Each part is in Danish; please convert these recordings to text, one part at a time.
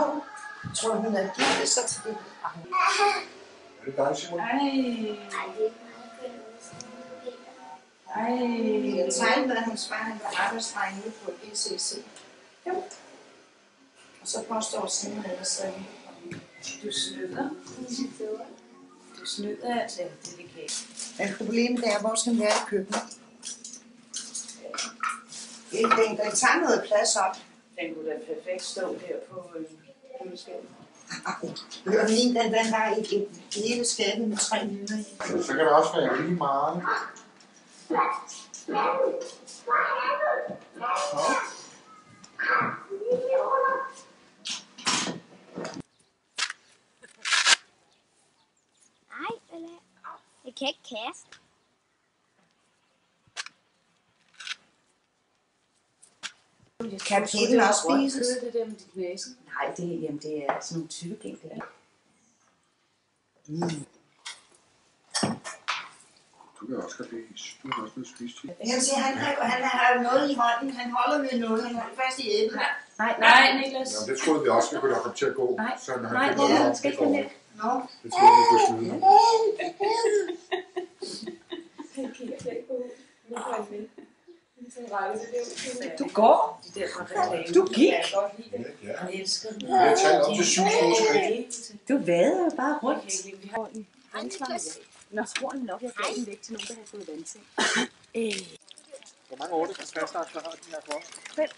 Au. Tror hun er givet så til det? Er det dig, Simon? Jeg tegnede med hans far, han var arbejdsdreng ude på ECC. Jo. Og så påstår simpelthen, at så Du snyder. Du snyder altså delikat. men problemet er, hvor skal den være i køkkenet? Den tager noget plads op. Den kunne da perfekt stå der på køleskabet. Hør min, den har et hele skabet med 3 hylder i. Så kan det også være lige meget. Nej, eller jeg kan ikke kaste. Kan pillen også spises? Det der med dit næse? Nej, det er sådan nogle tykke ting der. Du kan også godt spise til. Jeg siger, han har noget i hånden. Han holder med noget. Han holder fast i æblet. Nej, Niklas. Jamen, det troede vi også, vi kunne da komme til at gå. Nej, så nej, han skal ikke have lidt. Nå. Det troede vi kunne snyde. Han kigger slet ikke på hovedet. Du går. Du gik. Ja. Han elsker den. Jeg tager op til 7 skridt. Du vader jo bare rundt. Nå, tror han nok, jeg gav den væk til nogen, der har fået vandseng. Hvor mange 8 fastaksler har den her for? 5.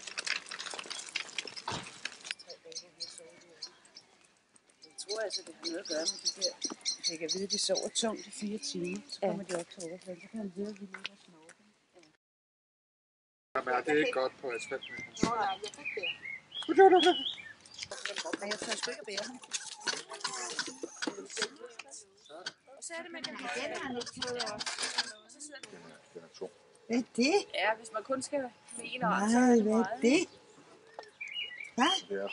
Jeg tror altså, det har noget at gøre med de der. Jeg kan vide, at de sover tungt i 4 timer. Så kommer de op til overfladen. Så kan man høre, at vi ligger og snorker. Jamen, det er ikke godt på asfalten. Nå, nej, jeg kan ikke bære. Men jeg tør sgu ikke at bære ham. Og så er det, man kan Den har han ikke fået også. Den er tung. Hvad er det? Ja, hvis man kun skal med en og Nej, hvad er det? Hvad? Det er